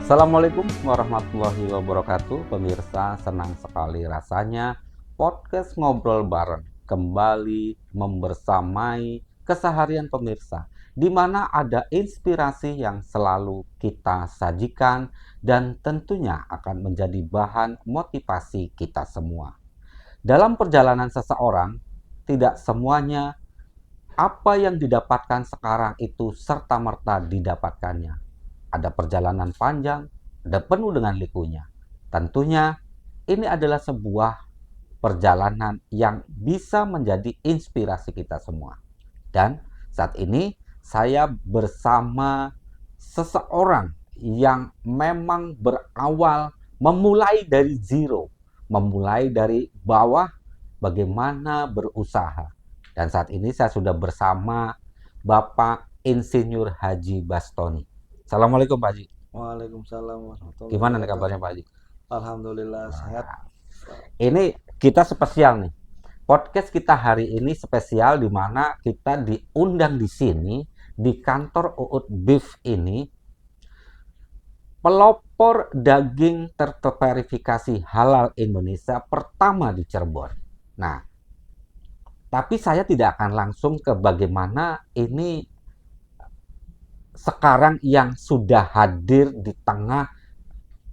Assalamualaikum warahmatullahi wabarakatuh. Pemirsa, senang sekali rasanya podcast ngobrol bareng kembali membersamai keseharian pemirsa, di mana ada inspirasi yang selalu kita sajikan dan tentunya akan menjadi bahan motivasi kita semua. Dalam perjalanan seseorang, tidak semuanya apa yang didapatkan sekarang itu serta-merta didapatkannya. Ada perjalanan panjang dan penuh dengan likunya. Tentunya ini adalah sebuah perjalanan yang bisa menjadi inspirasi kita semua. Dan saat ini saya bersama seseorang yang memang berawal memulai dari zero, memulai dari bawah, bagaimana berusaha. Dan saat ini saya sudah bersama Bapak Insinyur Haji Bastoni. Assalamualaikum Pak Haji. Waalaikumsalam warahmatullahi Gimana nih wabarakatuh. kabarnya Pak Haji? Alhamdulillah sehat. Ini kita spesial nih. Podcast kita hari ini spesial di mana kita diundang di sini di kantor UUD Beef ini, pelopor daging terverifikasi halal Indonesia pertama di Cirebon. Nah, tapi saya tidak akan langsung ke bagaimana ini sekarang yang sudah hadir di tengah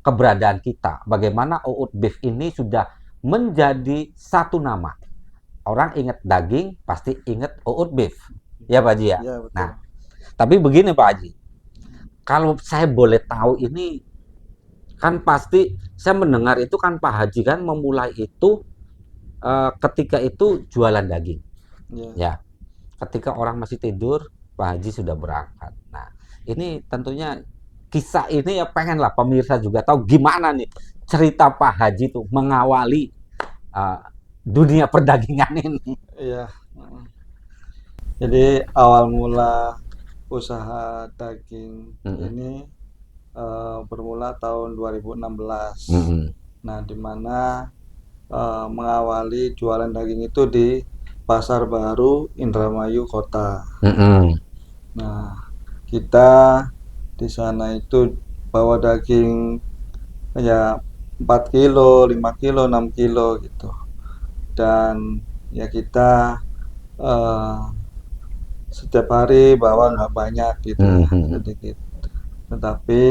keberadaan kita. Bagaimana UUD Beef ini sudah menjadi satu nama. Orang ingat daging, pasti ingat UUD Beef. Ya Pak Haji ya? Ya betul. Nah, tapi begini Pak Haji. Kalau saya boleh tahu ini, kan pasti saya mendengar itu kan Pak Haji kan memulai itu ketika itu jualan daging. Ya. Ya, ketika orang masih tidur, Pak Haji sudah berangkat. Nah, ini tentunya kisah ini ya pengenlah pemirsa juga tahu gimana nih cerita Pak Haji tuh mengawali uh, dunia perdagingan ini. Iya. Jadi awal mula usaha daging ini bermula tahun 2016. Nah, di mana mengawali jualan daging itu di Pasar Baru Indramayu Kota. Nah, kita di sana itu bawa daging ya 4 kilo, 5 kilo, 6 kilo gitu. Dan ya kita setiap hari bawa nggak banyak gitu ya, sedikit. Tetapi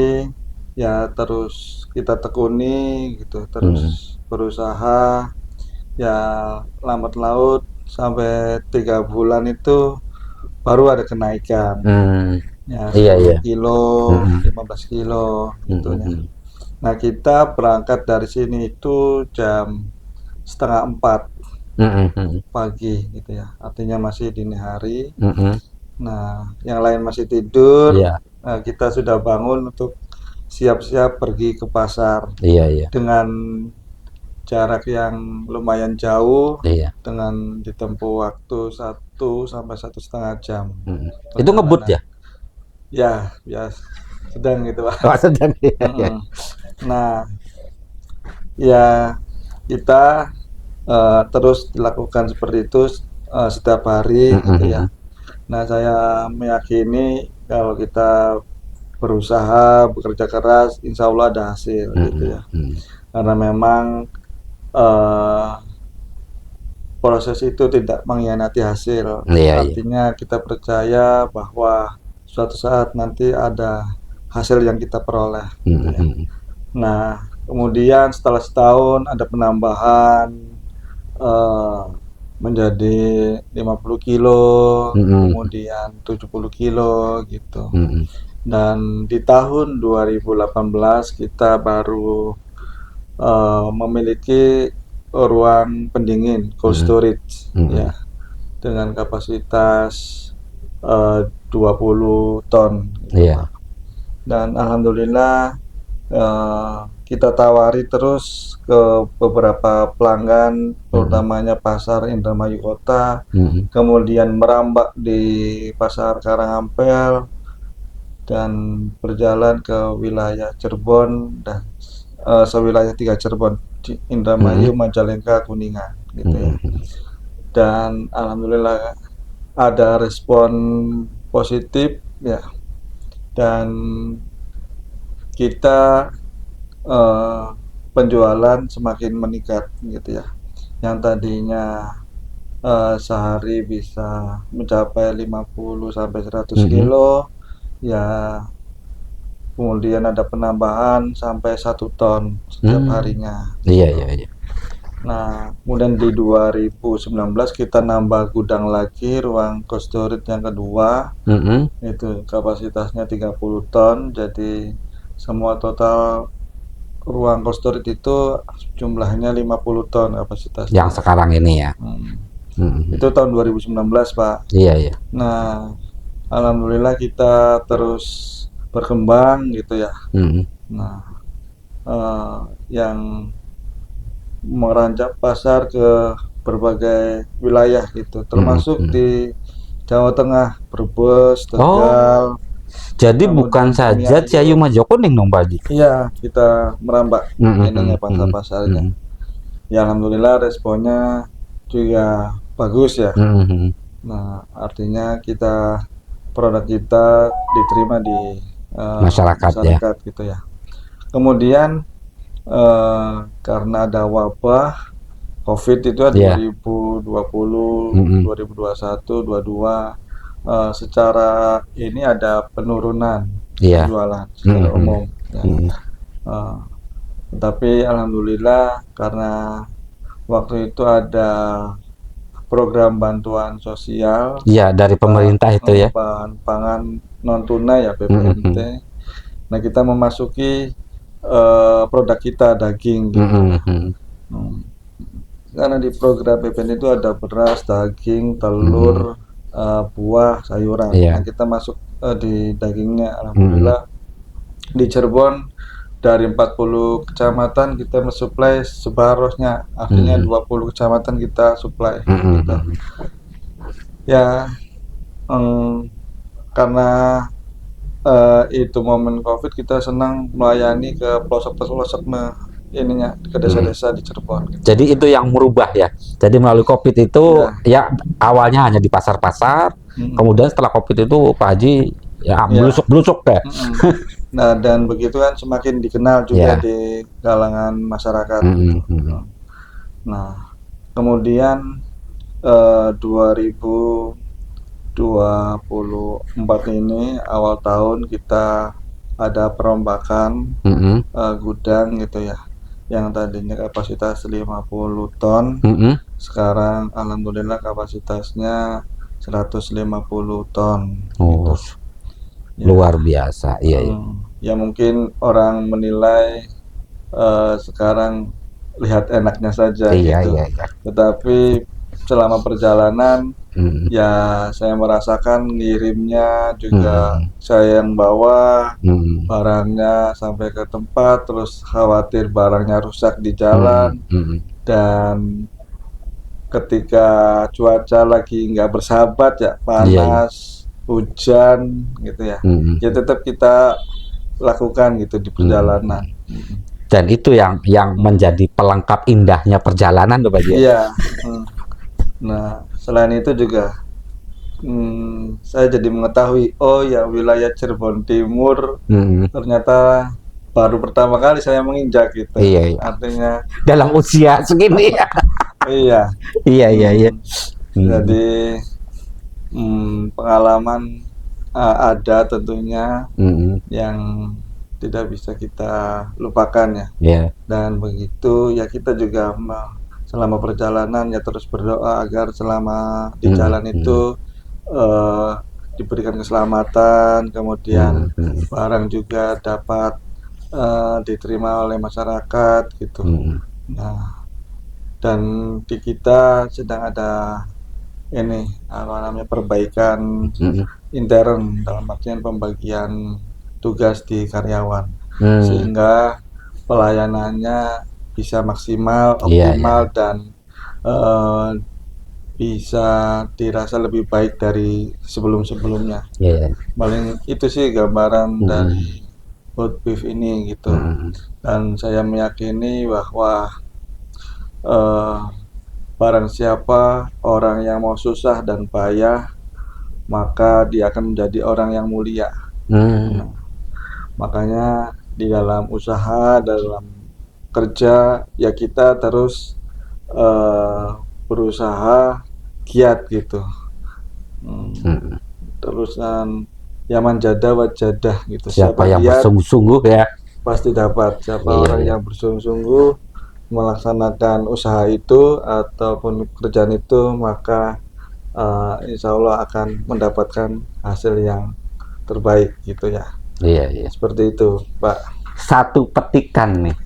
ya terus kita tekuni gitu, terus berusaha ya lambat laut sampai 3 bulan itu baru ada kenaikan. Ya 10 kilo, 15 kilo gitu ya. Nah, kita berangkat dari sini itu jam 3:30 pagi gitu ya. Artinya masih dini hari. Nah, yang lain masih tidur. Nah, kita sudah bangun untuk siap-siap pergi ke pasar. Dengan jarak yang lumayan jauh, dengan ditempuh waktu 1 sampai 1,5 jam. Itu ngebut ya? Ya, ya sedang gitu Pak. Oh, sedang ya. Nah, ya kita terus dilakukan seperti itu setiap hari gitu ya. Nah, saya meyakini kalau kita berusaha, bekerja keras, insya Allah ada hasil gitu ya. Karena memang proses itu tidak mengkhianati hasil. Artinya kita percaya bahwa suatu saat nanti ada hasil yang kita peroleh gitu ya. Nah, kemudian setelah setahun ada penambahan menjadi 50 kilo, kemudian 70 kilo gitu. Dan di tahun 2018 kita baru memiliki ruang pendingin cold storage ya, dengan kapasitas 20 ton gitu, Pak. Dan alhamdulillah kita tawari terus ke beberapa pelanggan, terutamanya pasar Indramayu Kota, kemudian merambah di pasar Karangampel dan berjalan ke wilayah Cirebon dan sewilayah 3 Cirebon, Indramayu, Majalengka, Kuningan gitu ya. Dan alhamdulillah ada respon positif ya. Dan kita eh, penjualan semakin meningkat gitu ya. Yang tadinya sehari bisa mencapai 50 sampai 100 kilo, ya kemudian ada penambahan sampai 1 ton setiap harinya. Iya, iya, iya. Nah, kemudian di 2019 kita nambah gudang lagi, ruang cold storage yang kedua, itu kapasitasnya 30 ton, jadi semua total ruang cold storage itu jumlahnya 50 ton kapasitasnya. Yang sekarang ini ya. Itu tahun 2019, Pak. Iya, iya. Nah, alhamdulillah kita terus berkembang gitu ya. Nah, yang merancak pasar ke berbagai wilayah gitu, termasuk di Jawa Tengah, Brebes, Tegal. Jadi bukan saja Ciayu Majokuning dong, Pak Haji? Iya, kita merambah ininya pasar-pasarnya. Ya alhamdulillah responnya juga bagus ya. Nah, artinya produk kita diterima di masyarakat gitu ya. Kemudian karena ada wabah COVID itu 2020, 2021, 2022, secara ini ada penurunan penjualan secara umum. Tetapi alhamdulillah karena waktu itu ada program bantuan sosial, dari pemerintah itu ya, bahan pangan non tunai ya, BPNT. Nah, kita memasuki produk kita daging gitu. Karena di program BPNT itu ada beras, daging, telur, buah, sayuran. Nah, kita masuk di dagingnya. Alhamdulillah di Cirebon dari 40 kecamatan kita mensuplai sebarosnya, artinya 20 kecamatan kita suplai gitu. Ya karena itu momen COVID, kita senang melayani ke pelosok-pelosok ininya ke desa-desa di Cirebon gitu. Jadi itu yang merubah ya. Jadi melalui COVID itu ya awalnya hanya di pasar-pasar, kemudian setelah COVID itu Pak Haji ya blusuk-blusuk deh. Nah, dan begitu kan semakin dikenal juga di kalangan masyarakat. Nah, kemudian 2024 ini awal tahun kita ada perombakan gudang gitu ya, yang tadinya kapasitas 50 ton, sekarang alhamdulillah kapasitasnya 150 ton. Gitu. Luar biasa, iya. Ya mungkin orang menilai sekarang lihat enaknya saja gitu. Tetapi selama perjalanan ya saya merasakan ngirimnya juga saya yang bawa barangnya sampai ke tempat, terus khawatir barangnya rusak di jalan, dan ketika cuaca lagi nggak bersahabat ya, panas, hujan gitu ya, ya tetap kita lakukan gitu di perjalanan. Dan itu yang menjadi pelengkap indahnya perjalanan tuh Pak Haji. Iya. Nah, selain itu juga saya jadi mengetahui, oh ya wilayah Cirebon Timur ternyata baru pertama kali saya menginjak gitu. Artinya dalam usia segini ya. Iya. Jadi pengalaman ada tentunya yang tidak bisa kita lupakan ya. Dan begitu ya kita juga selama perjalanan ya terus berdoa agar selama di jalan itu diberikan keselamatan, kemudian barang juga dapat diterima oleh masyarakat gitu. Nah, dan di kita sedang ada ini perbaikan intern, dalam artian pembagian tugas di karyawan, sehingga pelayanannya bisa maksimal, optimal, dan bisa dirasa lebih baik dari sebelum-sebelumnya. Paling itu sih gambaran dari Hot Beef ini gitu. Dan saya meyakini bahwa barang siapa orang yang mau susah dan payah, maka dia akan menjadi orang yang mulia. Makanya di dalam usaha, dalam kerja, ya kita terus berusaha giat gitu. Terusan yaman jadah wajadah gitu. Siapa yang giat bersungguh-sungguh ya. pasti dapat. Siapa Iya, orang iya. yang bersungguh-sungguh melaksanakan usaha itu ataupun pekerjaan itu, maka insya Allah akan mendapatkan hasil yang terbaik gitu ya. Iya, iya. Seperti itu, Pak. Satu petikan nih,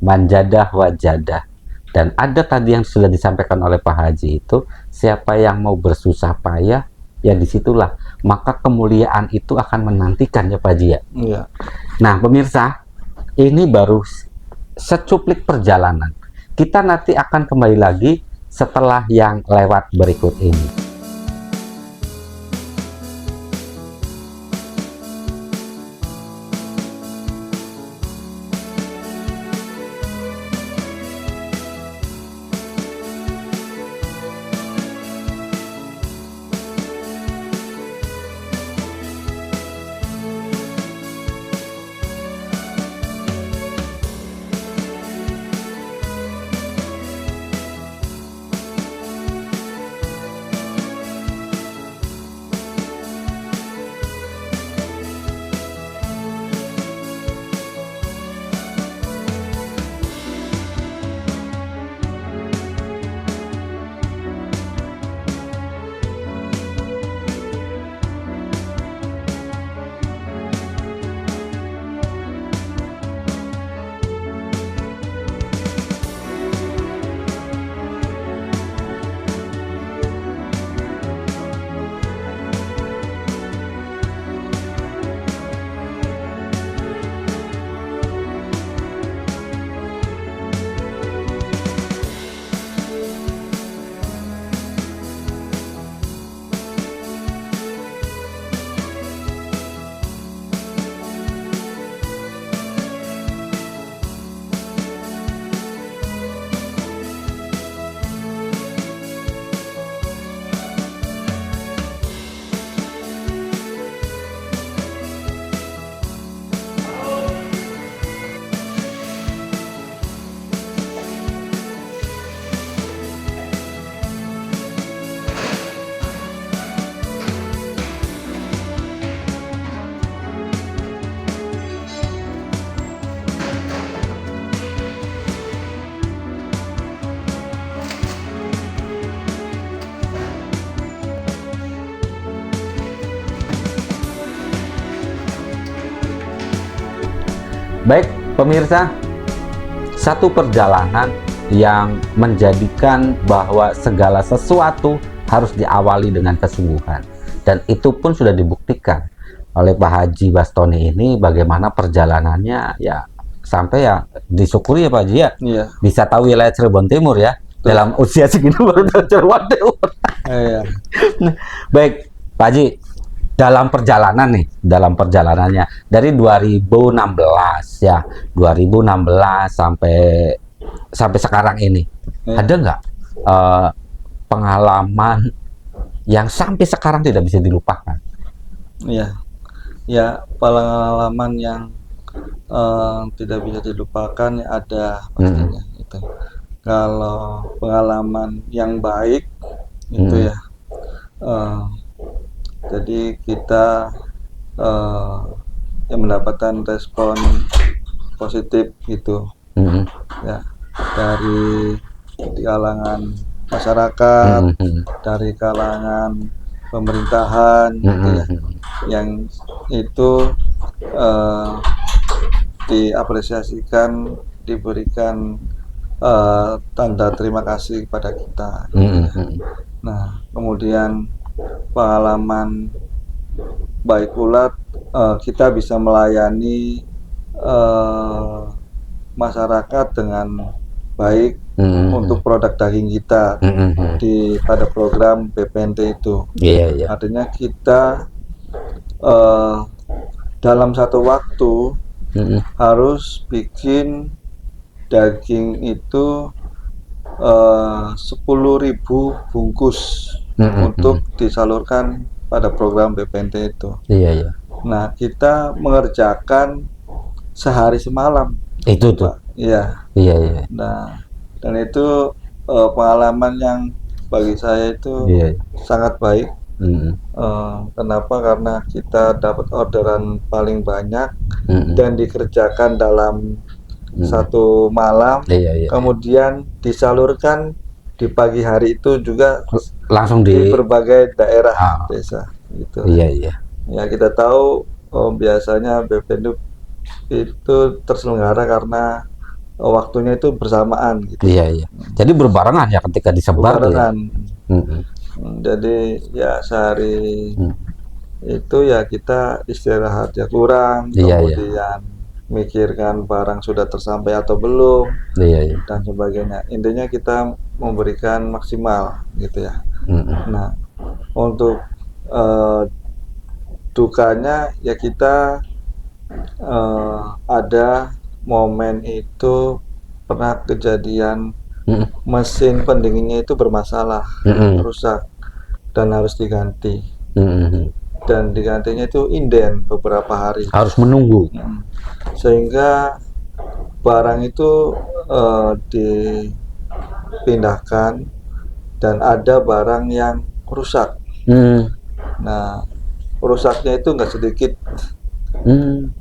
manjadah wajadah. Dan ada tadi yang sudah disampaikan oleh Pak Haji itu, siapa yang mau bersusah payah, ya disitulah maka kemuliaan itu akan menantikan ya Pak Haji ya. Iya. Nah pemirsa, ini baru secuplik perjalanan. Kita nanti akan kembali lagi setelah yang lewat berikut ini. Baik pemirsa, satu perjalanan yang menjadikan bahwa segala sesuatu harus diawali dengan kesungguhan, dan itu pun sudah dibuktikan oleh Pak Haji Bastoni ini, bagaimana perjalanannya ya sampai ya disyukuri ya Pak Haji ya, Iya. bisa tahu wilayah Cirebon Timur ya. Betul. Dalam usia segini baru tahu Cirebon Timur. Iya. Baik Pak Haji, dalam perjalanan nih, dalam perjalanannya dari 2016 ya, 2016 sampai sekarang ini, Iya. ada nggak pengalaman yang sampai sekarang tidak bisa dilupakan? Iya. Ya, pengalaman yang tidak bisa dilupakan ya ada pastinya itu. Kalau pengalaman yang baik itu ya, jadi kita yang mendapatkan respon positif gitu ya, dari kalangan masyarakat, dari kalangan pemerintahan gitu ya, yang itu diapresiasikan, diberikan tanda terima kasih kepada kita gitu ya. Nah kemudian pengalaman baik pula kita bisa melayani masyarakat dengan baik untuk produk daging kita pada program BPNT itu. Iya, iya. Artinya kita dalam satu waktu harus bikin daging itu 10.000 bungkus untuk disalurkan pada program BPNT itu. Iya, iya. Nah, kita mengerjakan sehari semalam, Itu tuh. Pak. Iya. Iya, iya. Nah, dan itu pengalaman yang bagi saya itu Iya. sangat baik. Mm-mm. Kenapa? Karena kita dapat orderan paling banyak Mm-mm. dan dikerjakan dalam Mm. satu malam, Iya, iya. kemudian disalurkan di pagi hari itu juga Langsung di di. berbagai daerah Ah, desa gitu. iya, iya. Ya kita tahu biasanya BPNU itu terselenggara karena waktunya itu bersamaan gitu. Iya, iya. Jadi berbarengan ya ketika disebar tuh ya. Berbarengan. Mm-mm. Jadi ya sehari Mm. itu ya kita istirahat ya kurang, Iya, iya. kemudian mikirkan barang sudah tersampai atau belum Iya, iya. dan sebagainya. Intinya kita memberikan maksimal gitu ya. Mm-mm. Nah, untuk dukanya ya kita ada momen itu pernah kejadian Mm-mm. mesin pendinginnya itu bermasalah, Mm-mm. rusak dan harus diganti. Mm-mm. Dan digantinya itu inden beberapa hari. Harus menunggu. Sehingga barang itu dipindahkan dan ada barang yang rusak. Mm. Nah, rusaknya itu nggak sedikit. Mm.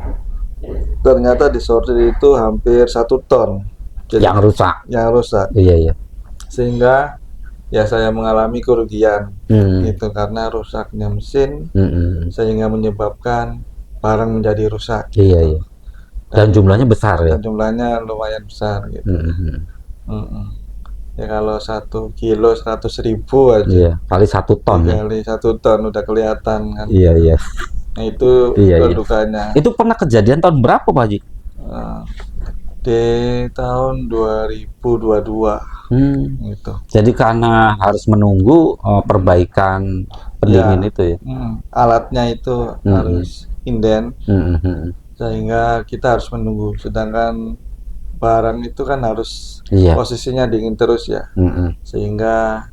Ternyata disorder itu hampir 1 ton. Jadi, Yang rusak. yang rusak. Iya, iya. Sehingga ya saya mengalami kerugian Mm. gitu karena rusaknya mesin Mm-mm. sehingga menyebabkan barang menjadi rusak. Iya, iya. Dan jumlahnya besar ya. Dan jumlahnya lumayan besar gitu. Mm-mm. Mm-mm. Ya kalau 1 kilo 100.000 aja. Iya, kali 1 ton ya. Kali 1 ton udah kelihatan kan. Iya, iya. Nah itu Iya, iya. dukanya. Itu pernah kejadian tahun berapa, Pak Haji? Eh, di tahun 2022 gitu. Jadi karena harus menunggu perbaikan pendingin Ya, itu ya. alatnya itu harus inden Mm-mm. sehingga kita harus menunggu. Sedangkan barang itu kan harus Iya. posisinya dingin terus ya. Mm-mm. Sehingga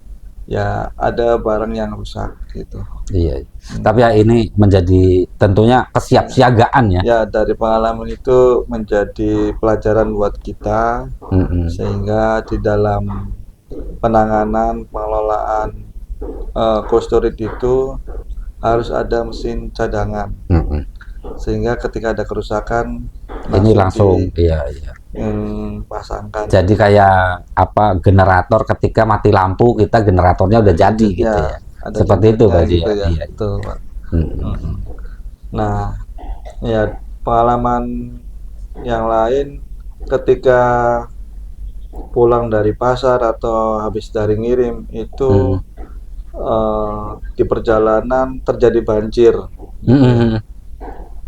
ya ada barang yang rusak gitu. Iya. Tapi ya ini menjadi tentunya kesiapsiagaan ya. Ya dari pengalaman itu menjadi pelajaran buat kita Mm-mm. sehingga di dalam penanganan pengelolaan cold storage itu harus ada mesin cadangan Mm-mm. sehingga ketika ada kerusakan Ini langsung, iya, iya. pasangkan. Jadi kayak apa, generator ketika mati lampu kita generatornya udah jadi gitu ya. Ada Seperti itu Pak Haji gitu ya. ya. Iya. Betul, Pak. Mm-mm. Nah, ya pengalaman yang lain ketika pulang dari pasar atau habis dari ngirim itu di perjalanan terjadi banjir. Mm-mm.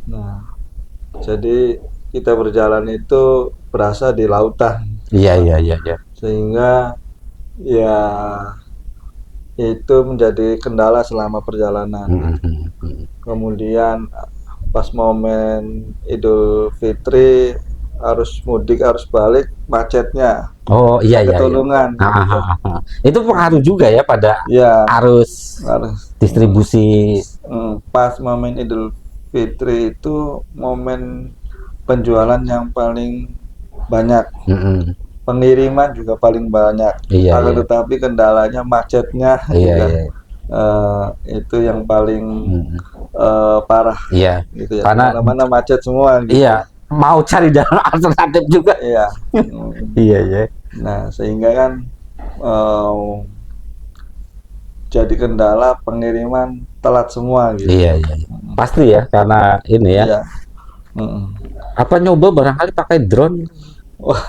Nah, jadi kita berjalan itu berasa di lautan. Iya, iya, iya, iya. Sehingga ya itu menjadi kendala selama perjalanan. Mm-mm. Kemudian pas momen Idul Fitri harus mudik harus balik macetnya. Oh iya, iya, iya. Ketulungan. Itu pengaruh juga ya pada Ya, arus harus distribusi. pas momen Idul Fitri itu momen penjualan yang paling banyak. Mm-mm. Pengiriman juga paling banyak. Iya, Akan iya. tetapi kendalanya macetnya Iya, juga. iya. Itu yang paling Mm-mm. parah Iya. gitu ya. Karena Mana-mana macet semua gitu. iya, mau cari jalan alternatif juga. Iya. Iya, iya. Nah, sehingga kan jadi kendala pengiriman telat semua gitu. Iya, iya, iya. Pasti ya karena ini ya. Iya. Apa nyoba barangkali pakai drone? Wah.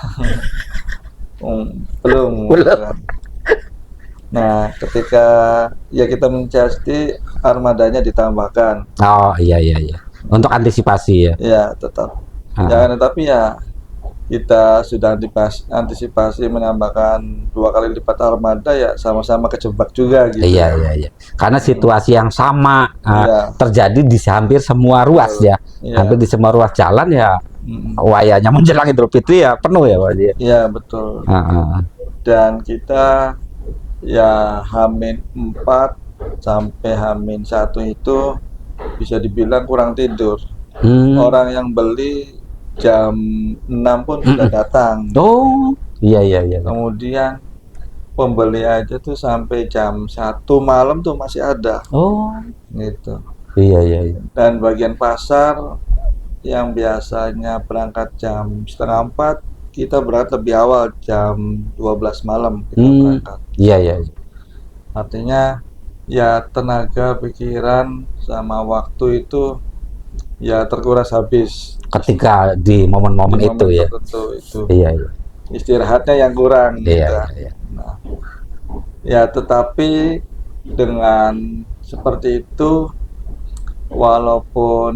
Belum. Nah, ketika ya kita mensiasati armadanya ditambahkan. Oh iya, iya, iya. Untuk antisipasi ya. Ya, tetap. Ya, tetapi ya kita sudah antisipasi menambahkan 2 kali lipat armada ya sama-sama kejebak juga gitu. Iya, iya, iya. Karena situasi yang sama Iya. terjadi di hampir semua ruas ya. Iya. Hampir di semua ruas jalan ya. Wayanya menjelang Idul Fitri ya penuh ya Pak Haji. Iya, betul. Dan kita ya H-4 sampai H-1 itu bisa dibilang kurang tidur. Orang yang beli jam 6 pun sudah datang. Oh, iya iya iya. Kemudian pembeli aja tuh sampai jam 1 malam tuh masih ada Oh, gitu. iya iya iya. Dan bagian pasar yang biasanya berangkat jam setengah 4, kita berangkat lebih awal jam 12 malam kita berangkat. Iya iya iya. Artinya ya tenaga, pikiran, sama waktu itu ya terkuras habis Ketika di momen-momen di itu momen ya. tertentu itu. Iya iya. Istirahatnya yang kurang Iya gitu. iya. Nah, ya tetapi dengan seperti itu, walaupun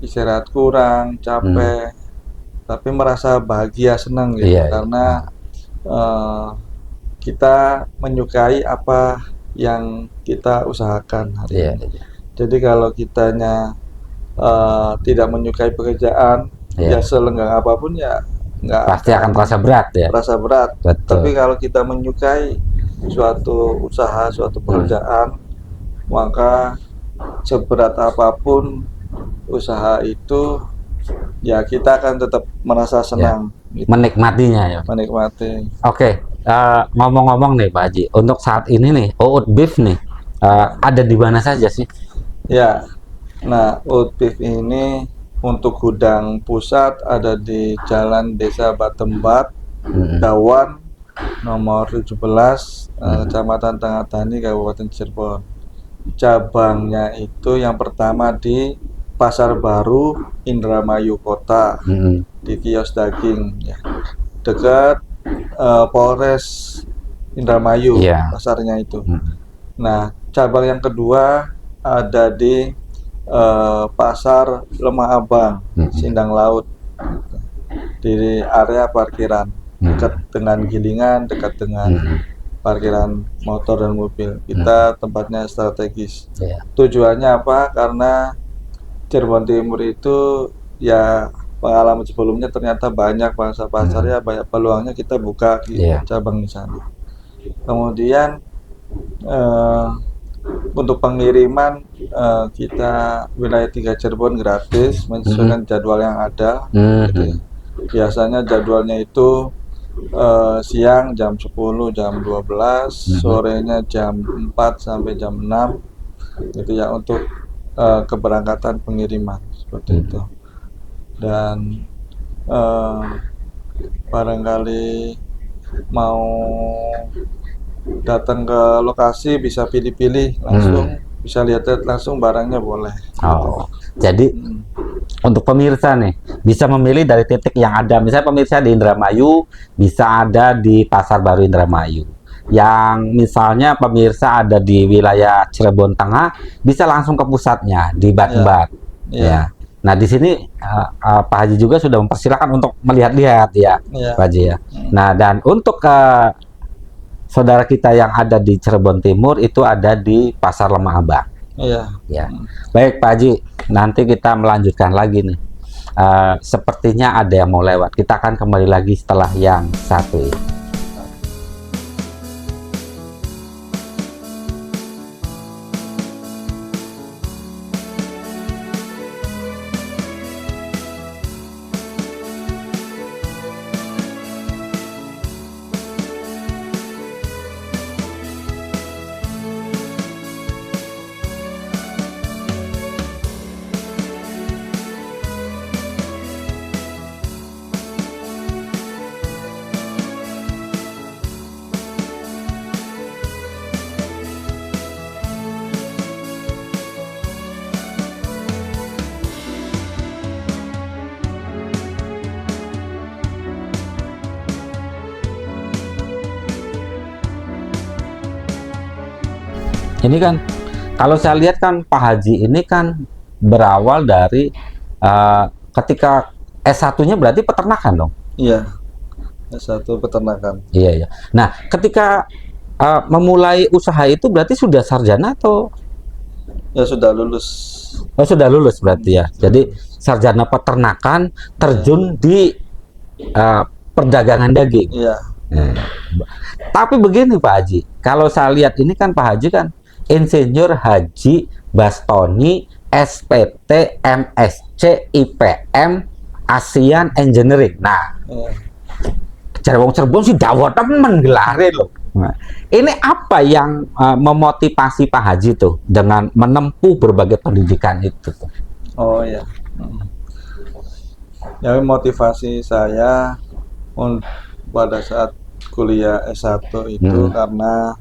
istirahat kurang, capek, tapi merasa bahagia, senang gitu, Iya, iya. karena kita menyukai apa yang kita usahakan hari Iya, ini. iya. Jadi kalau kitanya tidak menyukai pekerjaan, Iya. ya selenggang apapun ya nggak Pasti akan terasa berat ya. terasa berat. Betul. Tapi kalau kita menyukai suatu usaha, suatu pekerjaan, maka seberat apapun usaha itu, ya kita akan tetap merasa senang, gitu, Menikmatinya ya. menikmati. Oke, ngomong-ngomong nih Pak Haji, untuk saat ini nih, Uut Beef nih, ada di mana saja sih? Ya, nah Uut Beef ini untuk gudang pusat ada di Jalan Desa Batembat, Dawan, nomor 17, Kecamatan Tengah-Tani, Kabupaten Cirebon. Cabangnya itu yang pertama di Pasar Baru, Indramayu Kota, di kios daging, ya, dekat Polres Indramayu, pasarnya itu. Nah, cabang yang kedua ada di Pasar Lemah Abang, Sindang Laut, di area parkiran, dekat dengan Gilingan, dekat dengan parkiran motor dan mobil. Kita tempatnya strategis. Tujuannya apa? Karena Cirebon Timur itu ya pengalaman sebelumnya ternyata banyak pasarnya, banyak peluangnya, kita buka di cabang di sana. Kemudian untuk pengiriman kita wilayah 3 Cirebon gratis menyesuaikan jadwal yang ada. Gitu. Biasanya jadwalnya itu siang jam 10, jam 12, sorenya jam 4 sampai jam 6 gitu ya, untuk keberangkatan pengiriman seperti itu. Dan barangkali mau datang ke lokasi bisa pilih-pilih langsung, bisa lihat langsung barangnya boleh. Oh, jadi untuk pemirsa nih bisa memilih dari titik yang ada. Misalnya pemirsa di Indramayu bisa ada di Pasar Baru Indramayu. Yang misalnya pemirsa ada di wilayah Cirebon Tengah bisa langsung ke pusatnya di Batembat. Ya. Nah di sini Pak Haji juga sudah mempersilahkan untuk melihat-lihat ya, Pak Haji ya. Nah dan untuk saudara kita yang ada di Cirebon Timur itu ada di Pasar Lemah Abang. Ya. Baik Pak Haji, nanti kita melanjutkan lagi nih. Sepertinya ada yang mau lewat. Kita akan kembali lagi setelah yang satu ini. Ini kan kalau saya lihat kan Pak Haji ini kan berawal dari ketika S1-nya berarti peternakan dong. Iya, S1 peternakan. Iya. Nah, ketika memulai usaha itu berarti sudah sarjana atau? Ya sudah lulus. Oh sudah lulus berarti ya. Jadi sarjana peternakan terjun di perdagangan daging. Iya. Tapi begini Pak Haji, kalau saya lihat ini kan Pak Haji kan Insinyur Haji Bastoni, SPT, MSc, IPM, ASEAN Engineering. Nah, Cirebon sih dawa temen gelare loh. Nah, ini apa yang memotivasi Pak Haji tuh dengan menempuh berbagai pendidikan itu tuh? Oh ya. Ya, motivasi saya pada saat kuliah S1 itu karena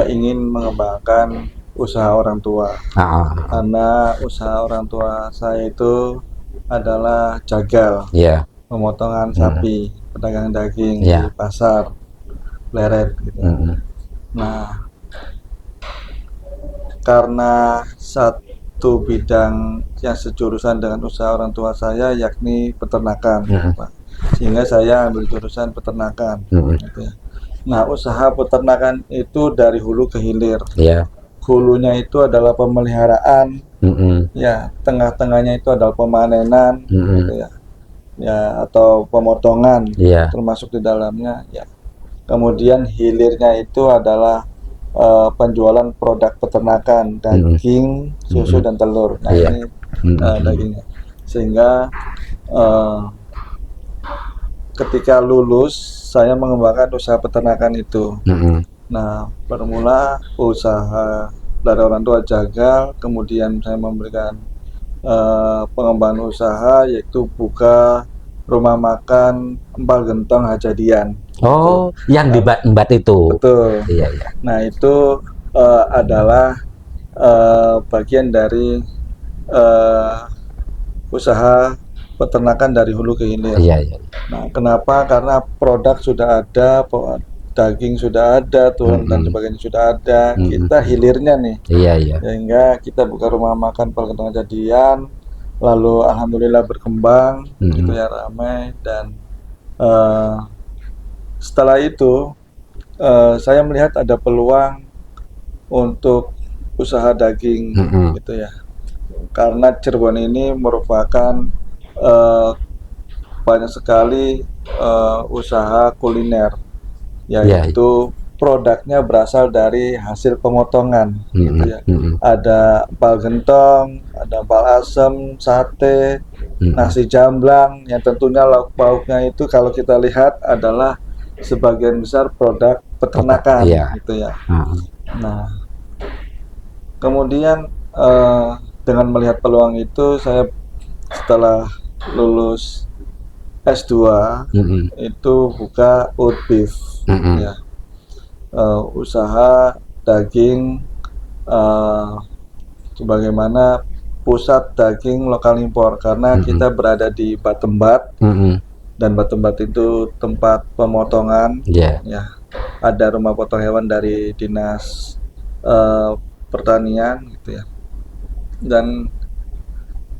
ingin mengembangkan usaha orang tua. Karena usaha orang tua saya itu adalah jagal, pemotongan sapi, pedagang daging di pasar Pleret gitu. Nah, karena satu bidang yang sejurusan dengan usaha orang tua saya, yakni peternakan, Pak. Sehingga saya ambil jurusan peternakan. Gitu ya. Nah, usaha peternakan itu dari hulu ke hilir. Hulunya itu adalah pemeliharaan, ya, tengah-tengahnya itu adalah pemanenan, gitu ya, ya, atau pemotongan, termasuk di dalamnya, ya. Kemudian hilirnya itu adalah penjualan produk peternakan, daging, susu, dan telur. Nah, ini dagingnya. Sehingga ketika lulus, saya mengembangkan usaha peternakan itu. Nah, bermula usaha dari orang tua jagal, kemudian saya memberikan pengembangan usaha, yaitu buka rumah makan Empal Gentong Hajadian. Oh, yang di Embat itu. Betul. Iya. Nah, itu adalah bagian dari usaha peternakan dari hulu ke hilir. Nah, kenapa? Karena produk sudah ada, daging sudah ada, turun dan sebagainya sudah ada. Kita hilirnya nih. Sehingga kita buka rumah makan Empal Gentong Hajadian, lalu alhamdulillah berkembang, gitu ya, ramai. Dan setelah itu saya melihat ada peluang untuk usaha daging, gitu ya. Karena Cirebon ini merupakan banyak sekali usaha kuliner, yaitu produknya berasal dari hasil pemotongan, gitu ya. Ada empal gentong, ada empal asem, sate, nasi jamblang, yang tentunya lauk pauknya itu kalau kita lihat adalah sebagian besar produk peternakan, gitu ya. Nah, kemudian dengan melihat peluang itu, saya setelah lulus S2 itu buka Oat Beef, ya, usaha daging sebagaimana pusat daging lokal impor, karena kita berada di Batembat. Dan Batembat itu tempat pemotongan, ya. Ada rumah potong hewan dari dinas pertanian, gitu ya. Dan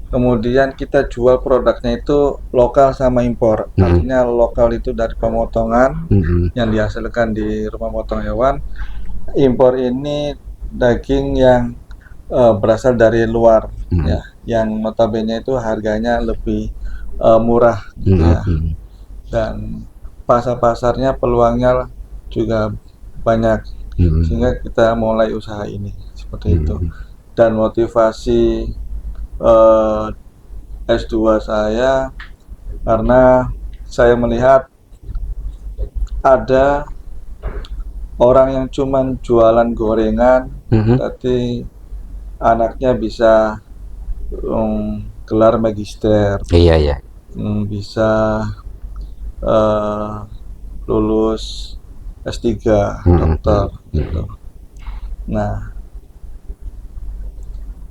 kemudian kita jual produknya itu lokal sama impor. Artinya lokal itu dari pemotongan yang dihasilkan di rumah potong hewan. Impor ini daging yang berasal dari luar, ya, yang notabene itu harganya lebih murah, gitu ya. Dan pasar-pasarnya peluangnya juga banyak, sehingga kita mulai usaha ini seperti itu. Dan motivasi S2 saya karena saya melihat ada orang yang cuman jualan gorengan, tapi anaknya bisa gelar magister, bisa lulus S3 dokter, gitu. Nah,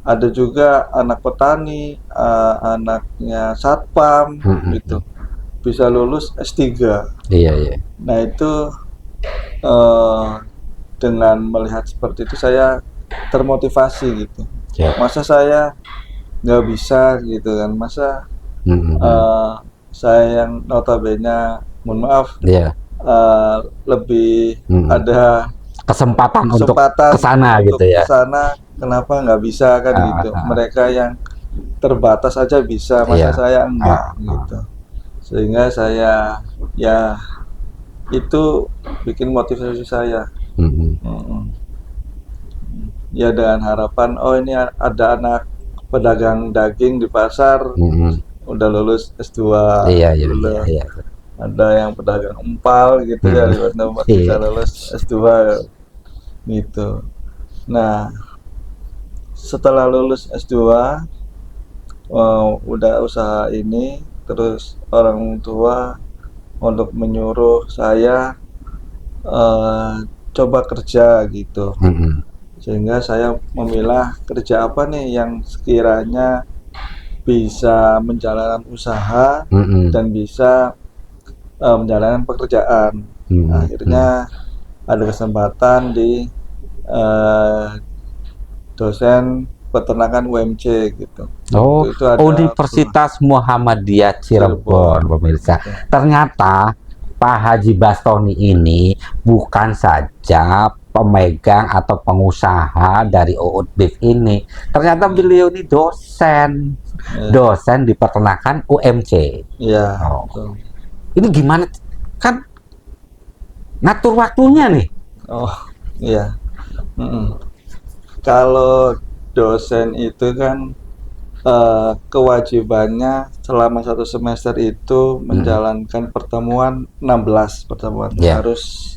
ada juga anak petani, anaknya satpam, gitu, bisa lulus S3. Nah, itu dengan melihat seperti itu saya termotivasi, gitu. Masa saya nggak bisa, gitu kan? Masa saya yang notabene, mohon maaf, lebih ada kesempatan untuk kesana, gitu ya. Kesana, kenapa nggak bisa, kan, gitu. Mereka yang terbatas aja bisa, masa saya enggak, gitu. Sehingga saya, ya, itu bikin motivasi saya. Ya, dengan harapan, oh, ini ada anak pedagang daging di pasar, udah lulus S2, Iya, iya, iya, udah iya. ada yang pedagang empal gitu ya, lewat nomor bisa Iya. lulus S2 gitu. Nah, setelah lulus S2, udah usaha ini, terus orang tua untuk menyuruh saya eh, coba kerja gitu. Mm-mm. Sehingga saya memilah kerja apa nih yang sekiranya bisa menjalankan usaha Mm-mm. dan bisa menjalankan pekerjaan. Mm-mm. Akhirnya ada kesempatan di eh, dosen peternakan UMC gitu. Oh, Waktu itu ada Universitas Muhammadiyah Cirebon, Cirebon pemirsa. gitu. Ternyata Pak Haji Bastoni ini bukan saja pemegang atau pengusaha dari Uud Beef ini. Ternyata beliau ini dosen, Ya, dosen di peternakan UMC. ya, Oh, betul. ini gimana? Kan ngatur waktunya nih. Oh, iya. Mm-mm. Kalau dosen itu kan kewajibannya selama satu semester itu Mm-mm. menjalankan pertemuan 16 pertemuan Ya, harus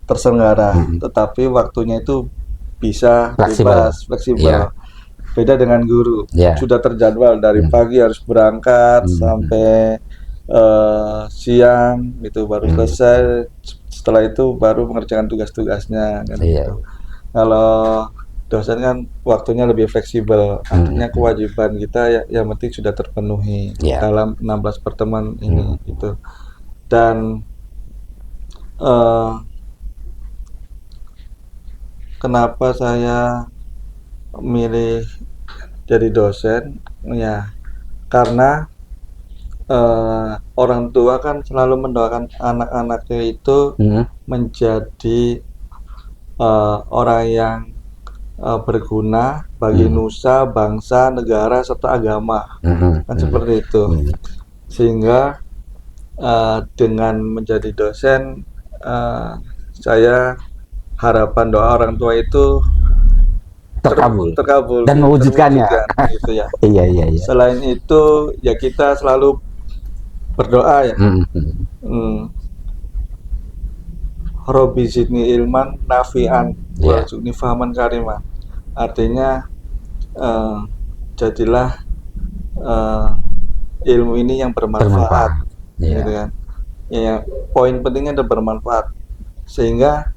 terselenggara, mm-mm. tetapi waktunya itu bisa Fleksibel. bebas, fleksibel. Ya, Beda dengan guru, ya. sudah terjadwal dari Mm. pagi harus berangkat Mm-mm. sampai siang itu baru Mm. selesai. Setelah itu baru mengerjakan tugas-tugasnya kan Iya. gitu. Kalau dosen kan waktunya lebih fleksibel, artinya Mm-mm. kewajiban kita ya, yang penting sudah terpenuhi Ya. dalam 16 pertemuan ini Mm. gitu. Dan eh, kenapa saya milih jadi dosen? Ya, karena orang tua kan selalu mendoakan anak-anaknya itu Mm. menjadi orang yang berguna bagi Mm. nusa, bangsa, negara, serta agama. Mm-mm. Kan Mm. seperti itu. Mm. Sehingga dengan menjadi dosen, saya harapan doa orang tua itu Terkabul terkabul, dan mewujudkannya. terwujudkan gitu ya. Iya, iya, iya. Selain itu ya kita selalu berdoa ya. Mm-mm. Hmm, Robi zidni ilman nafi'an Iya. warzuqni fahman kariman. Artinya eh, jadilah eh, ilmu ini yang bermanfaat, Bermanfaat. gitu Iya. kan. Ya, poin pentingnya adalah bermanfaat. Sehingga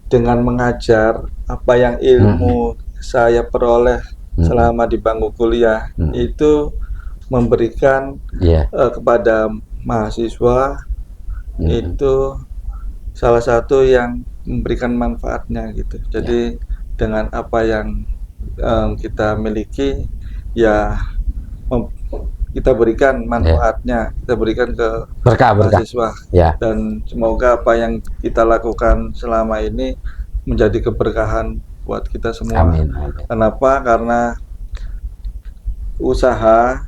dengan mengajar apa yang ilmu saya peroleh Mm. selama di bangku kuliah Mm. itu memberikan Iya. kepada mahasiswa Mm. itu salah satu yang memberikan manfaatnya gitu. Jadi dengan apa yang kita miliki ya kita berikan manfaatnya, kita berikan ke Berkah. mahasiswa. Ya. Dan semoga apa yang kita lakukan selama ini menjadi keberkahan buat kita semua. Amin. Amin. Kenapa? Karena usaha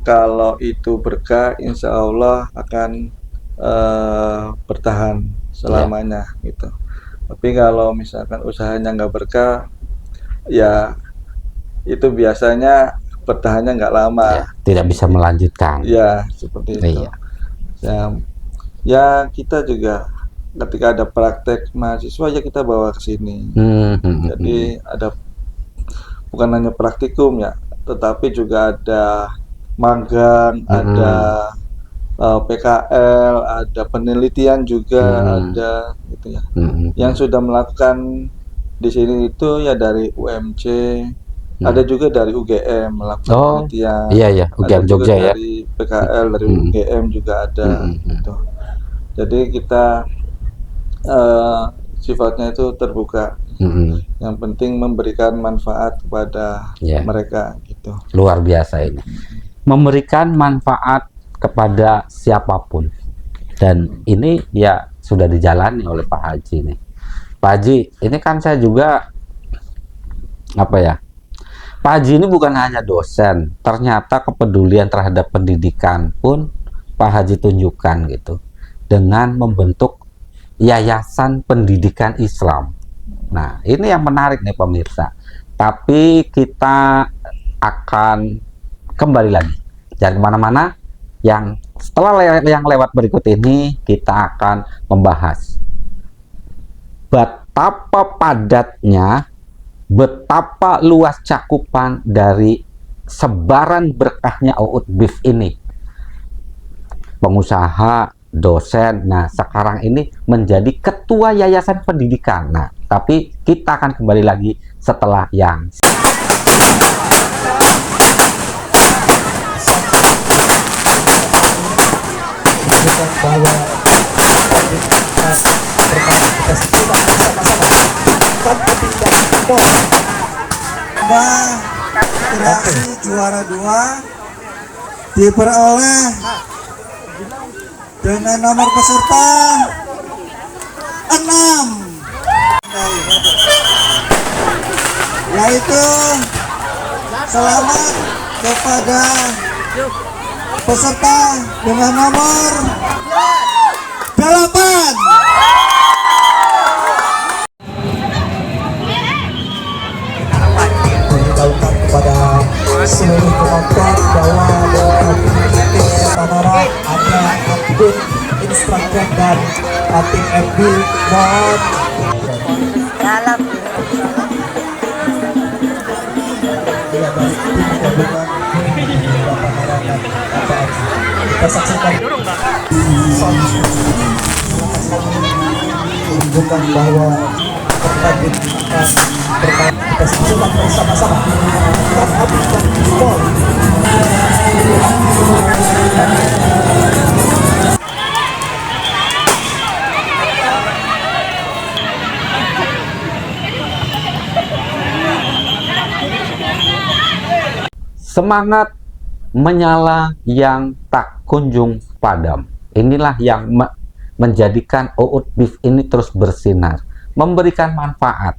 kalau itu berkah, insya Allah akan bertahan selamanya gitu. Tapi kalau misalkan usahanya nggak berkah, ya itu biasanya bertahannya nggak lama. Ya, tidak bisa melanjutkan. Ya, seperti itu. Iya. Ya kita juga ketika ada praktek mahasiswa ya kita bawa ke sini. Jadi ada bukan hanya praktikum ya, tetapi juga ada magang, ada PKL, ada penelitian juga, ada gitu ya. Yang sudah melakukan di sini itu ya dari UMC, ada juga dari UGM melakukan penelitian. Iya, iya, UGM ada juga Jogja ya. dari PKL, dari UGM juga ada gitu. Jadi kita sifatnya itu terbuka. Yang penting memberikan manfaat kepada mereka gitu. Luar biasa ini. Memberikan manfaat kepada siapapun. Dan ini ya sudah dijalani oleh Pak Haji nih. Pak Haji, ini kan saya juga apa ya? Pak Haji ini bukan hanya dosen, ternyata kepedulian terhadap pendidikan pun Pak Haji tunjukkan gitu. Dengan membentuk Yayasan Pendidikan Islam. Nah, ini yang menarik nih pemirsa. Tapi kita akan kembali lagi Jangan kemana-mana, yang setelah yang lewat berikut ini kita akan membahas betapa padatnya, betapa luas cakupan dari sebaran berkahnya Uut Beef ini. Pengusaha, dosen, nah sekarang ini menjadi ketua yayasan pendidikan. Nah, tapi kita akan kembali lagi setelah yang bahwa terakhir juara 2 diperoleh dengan nomor peserta 6, yaitu selamat kepada peserta dengan nomor 8. Diberitahukan kepada seluruh penonton bahwa Tanara ada akun Instagram dan akun FB mohon dalam kita saksikan menunjukkan bahwa pertandingan akan kita saksikan bersama-sama dan habiskan gol. semangat menyala yang tak kunjung padam. Inilah yang menjadikan Uut Beef ini terus bersinar, memberikan manfaat.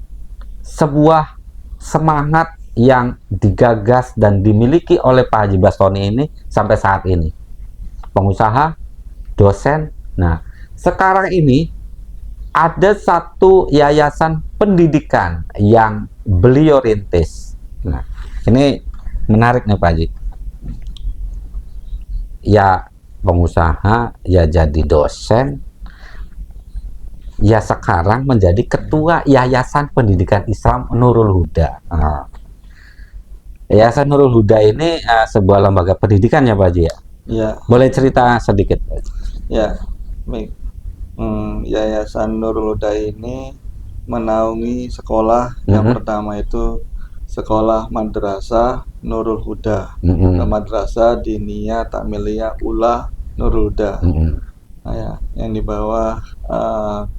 Sebuah semangat yang digagas dan dimiliki oleh Pak Haji Bastoni ini sampai saat ini. Pengusaha, dosen, nah sekarang ini ada satu yayasan pendidikan yang beliau rintis. Nah, ini menarik nih Pak Haji. Ya pengusaha, ya jadi dosen, ya sekarang menjadi ketua Yayasan Pendidikan Islam Nurul Huda. Nah, Yayasan Nurul Huda ini sebuah lembaga pendidikan ya Pak Haji ya? Ya, Boleh cerita sedikit Pak Haji? ya, baik. Yayasan Nurul Huda ini menaungi sekolah. Yang pertama itu sekolah Madrasah Nurul Huda, Madrasah Diniyah Takmiliyah Ula Nurul Huda. Nah, ya, yang di bawah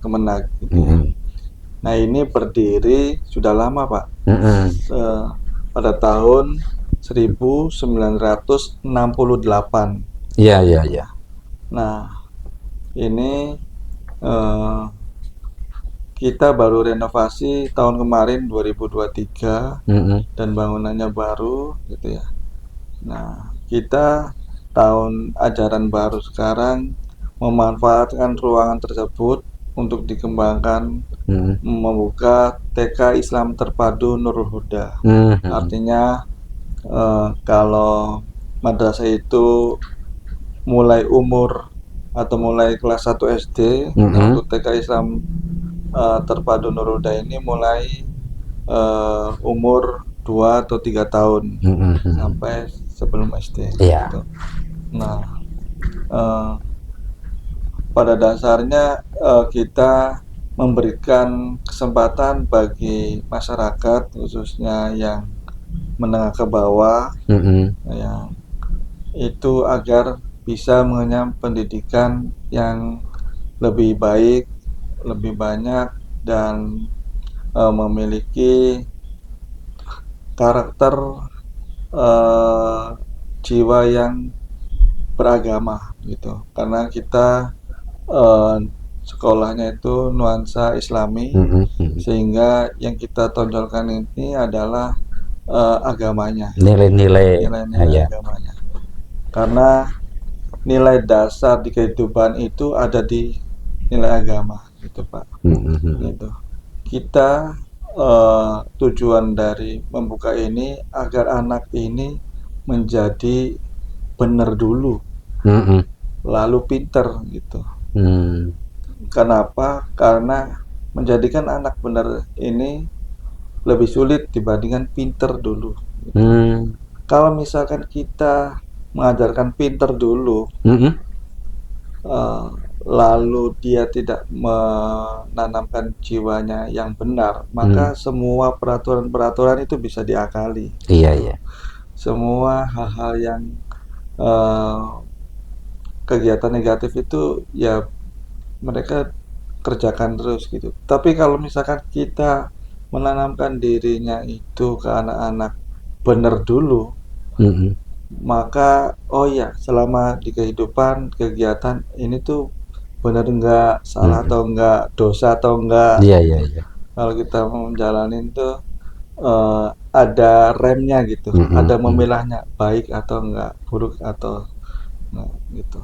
Kemenag. Nah, ini berdiri sudah lama Pak, pada tahun 1968. Iya, iya, iya. Nah, ini kita baru renovasi tahun kemarin 2023 dan bangunannya baru gitu ya. Nah, kita tahun ajaran baru sekarang memanfaatkan ruangan tersebut untuk dikembangkan, membuka TK Islam Terpadu Nurul Huda. Artinya kalau madrasah itu mulai umur atau mulai kelas 1 SD, untuk TK Islam Terpadu Nurul Huda ini mulai umur 2 atau 3 tahun sampai sebelum SD. Gitu. Nah, pada dasarnya kita memberikan kesempatan bagi masyarakat khususnya yang menengah ke bawah, yang itu agar bisa mengenyam pendidikan yang lebih baik, lebih banyak, dan memiliki karakter jiwa yang beragama gitu. Karena kita sekolahnya itu nuansa Islami, sehingga yang kita tonjolkan ini adalah agamanya, nilai-nilai agamanya. Karena nilai dasar di kehidupan itu ada di nilai agama, gitu Pak. Gitu. Kita tujuan dari membuka ini agar anak ini menjadi benar dulu, Mm-mm. lalu pinter gitu. Hmm. Kenapa? Karena menjadikan anak benar ini lebih sulit dibandingkan pinter dulu. Hmm. Kalau misalkan kita mengajarkan pinter dulu, Mm-mm. eh, lalu dia tidak menanamkan jiwanya yang benar, maka semua peraturan-peraturan itu bisa diakali. Iya, iya. Semua hal-hal yang eh, kegiatan negatif itu ya mereka kerjakan terus gitu. Tapi kalau misalkan kita menanamkan dirinya itu ke anak-anak benar dulu, Mm-mm. maka oh ya selama di kehidupan kegiatan ini tuh benar enggak, salah atau enggak, dosa atau enggak. Iya, iya, iya. Kalau kita mau menjalanin tuh ada remnya gitu, ada memilahnya baik atau enggak, buruk atau enggak gitu.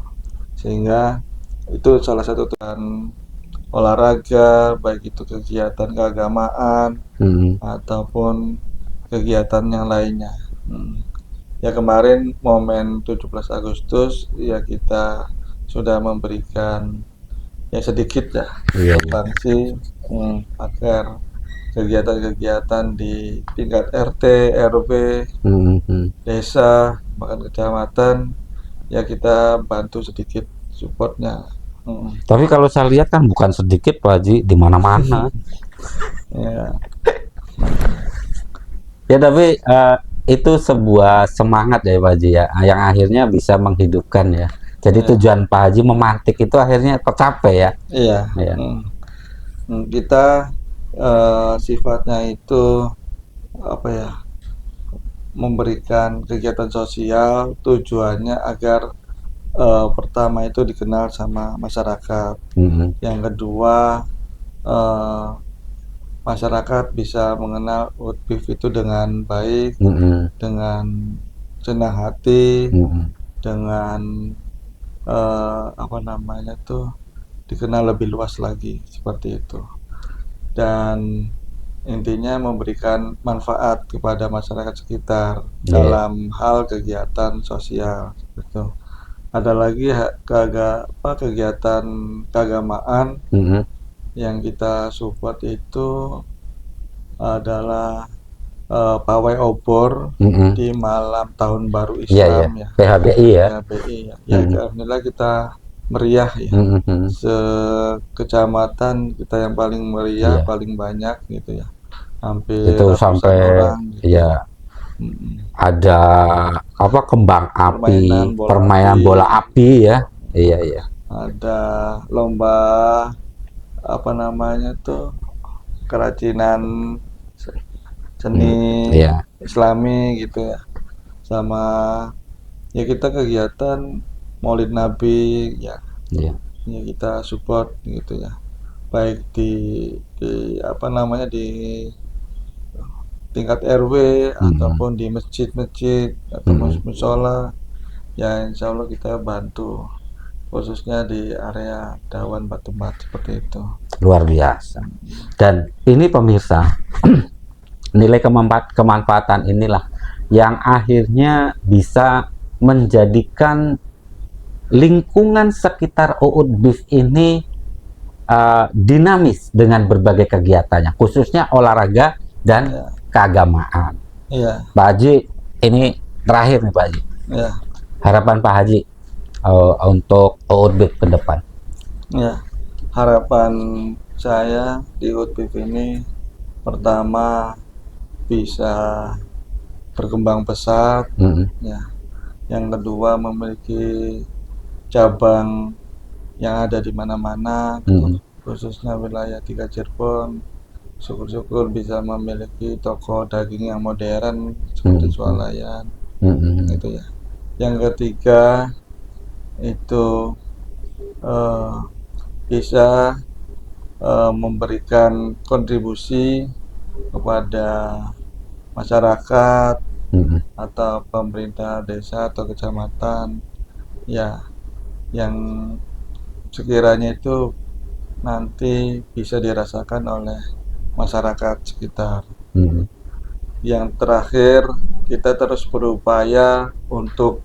Sehingga itu salah satu tujuan olahraga, baik itu kegiatan keagamaan Mm-mm. ataupun kegiatan yang lainnya. Ya kemarin momen 17 Agustus ya kita sudah memberikan ya sedikit ya Iya, iya. sumbangsi agar kegiatan-kegiatan di tingkat RT, RW, Mm-mm. desa, bahkan kecamatan ya kita bantu sedikit supportnya. Tapi kalau saya lihat kan bukan sedikit Pak Haji, di mana-mana. Ya, Ya tapi itu sebuah semangat ya Pak Haji ya, yang akhirnya bisa menghidupkan ya. Jadi Ya. tujuan Pak Haji memantik itu akhirnya tercapai ya. iya. Iya. Kita sifatnya itu apa ya? Memberikan kegiatan sosial tujuannya agar pertama itu dikenal sama masyarakat. Mm-mm. Yang kedua eh, masyarakat bisa mengenal Utbif itu dengan baik, Mm-mm. dengan senang hati, Mm-mm. dengan apa namanya tuh dikenal lebih luas lagi seperti itu. Dan intinya memberikan manfaat kepada masyarakat sekitar Iya. dalam hal kegiatan sosial gitu. Ada lagi kegiatan keagamaan Mm-mm. yang kita support itu adalah pawai obor Mm-mm. di malam tahun baru Iya, iya. Islam ya, PHBI ya. PHBI ya. Ya, alhamdulillah kita meriah ya. Mm-mm. Sekecamatan kita yang paling meriah, Iya. paling banyak gitu ya. Hampir Itu ratusan sampai orang gitu. ya ada apa kembang Permainan api, bola permainan api. bola api ya. Iya, iya. Ada lomba apa namanya tuh kerajinan seni Iya. Islami gitu ya. Sama ya kita kegiatan Maulid Nabi ya, Iya. ya kita support gitu ya. Baik di apa namanya di tingkat RW ataupun di masjid-masjid atau musola ya insya Allah kita bantu khususnya di area Dawan Batumat seperti itu. Luar biasa. Dan ini pemirsa, nilai kemanfaatan inilah yang akhirnya bisa menjadikan lingkungan sekitar Utbif ini dinamis dengan berbagai kegiatannya, khususnya olahraga dan Ya. keagamaan. Iya, Pak Haji, ini terakhir nih Pak Haji, ya, harapan Pak Haji untuk Utbif ke depan. ya. Harapan saya di Utbif ini pertama bisa berkembang pesat, ya. Yang kedua memiliki cabang yang ada di mana-mana, gitu. Khususnya wilayah 3 Cirebon. Syukur-syukur bisa memiliki toko daging yang modern seperti swalayan, gitu ya. Yang ketiga itu bisa memberikan kontribusi kepada masyarakat atau pemerintah desa atau kecamatan ya yang sekiranya itu nanti bisa dirasakan oleh masyarakat sekitar. Yang terakhir kita terus berupaya untuk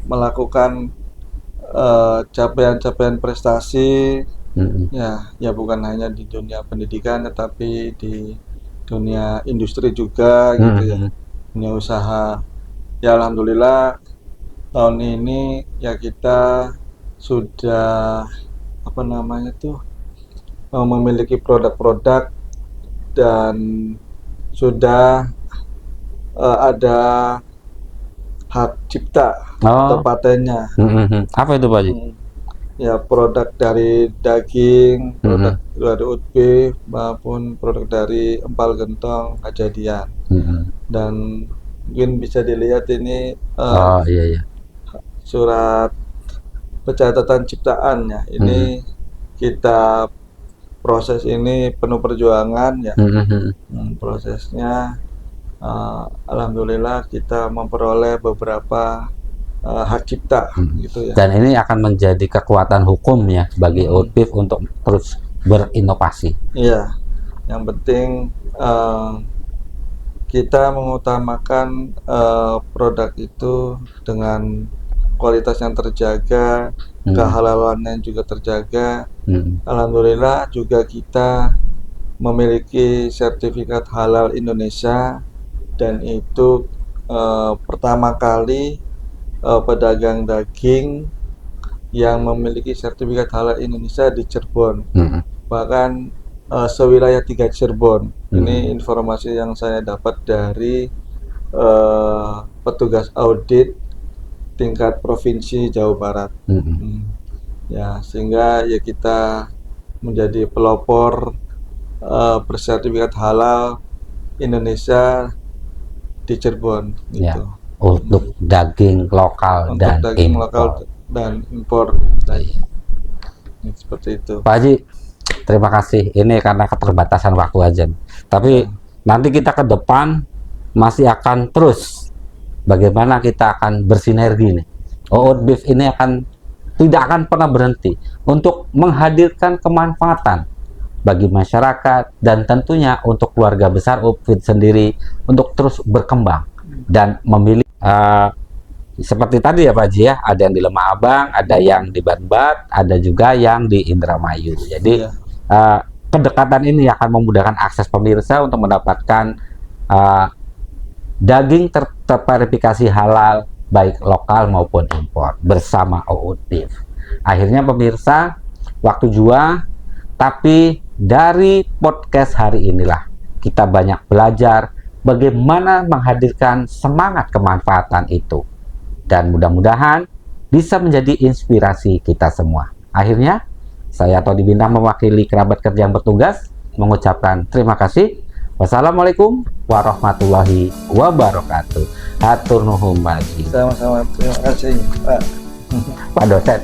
melakukan capaian-capaian prestasi, ya bukan hanya di dunia pendidikan tetapi di dunia industri juga gitu ya, dunia usaha. Ya alhamdulillah tahun ini ya kita sudah memiliki produk-produk dan sudah ada hak cipta atau patennya. Apa itu Pak Haji? Ya produk dari daging, produk dari oat beef maupun produk dari empal gentong kejadian. Dan mungkin bisa dilihat ini iya. surat pencatatan ciptaannya. Ini kita proses ini penuh perjuangan ya. Prosesnya alhamdulillah kita memperoleh beberapa hak cipta gitu ya. Dan ini akan menjadi kekuatan hukum ya bagi oat beef untuk terus berinovasi. Iya, yang penting kita mengutamakan produk itu dengan kualitas yang terjaga, kehalalannya juga terjaga. Alhamdulillah juga kita memiliki sertifikat halal Indonesia, dan itu pertama kali pedagang daging yang memiliki sertifikat halal Indonesia di Cirebon. Bahkan sewilayah 3 Cirebon. Ini informasi yang saya dapat dari petugas audit tingkat provinsi Jawa Barat. Ya, sehingga ya kita menjadi pelopor bersertifikat halal Indonesia di Cirebon gitu. Ya, untuk daging lokal Untuk dan daging impor. lokal dan impor. Seperti itu. Pak Haji, terima kasih. Ini karena keterbatasan waktu aja. Tapi nanti kita ke depan masih akan terus bagaimana kita akan bersinergi nih. Oat beef ini tidak akan pernah berhenti untuk menghadirkan kemanfaatan bagi masyarakat dan tentunya untuk keluarga besar oat beef sendiri untuk terus berkembang dan memilih seperti tadi ya Pak Haji ya, ada yang di Lemah Abang, ada yang di Batbat, ada juga yang di Indramayu. Jadi kedekatan ini akan memudahkan akses pemirsa untuk mendapatkan daging terverifikasi halal baik lokal maupun impor bersama oat beef. Akhirnya pemirsa, waktu jua, tapi dari podcast hari inilah kita banyak belajar bagaimana menghadirkan semangat kemanfaatan itu, dan mudah-mudahan bisa menjadi inspirasi kita semua. Akhirnya saya Todi Bintang mewakili kerabat kerja yang bertugas mengucapkan terima kasih. Wassalamualaikum warahmatullahi wabarakatuh. Hatur nuhun Pak Haji. Sama-sama, terima kasih Pak Pak dosen.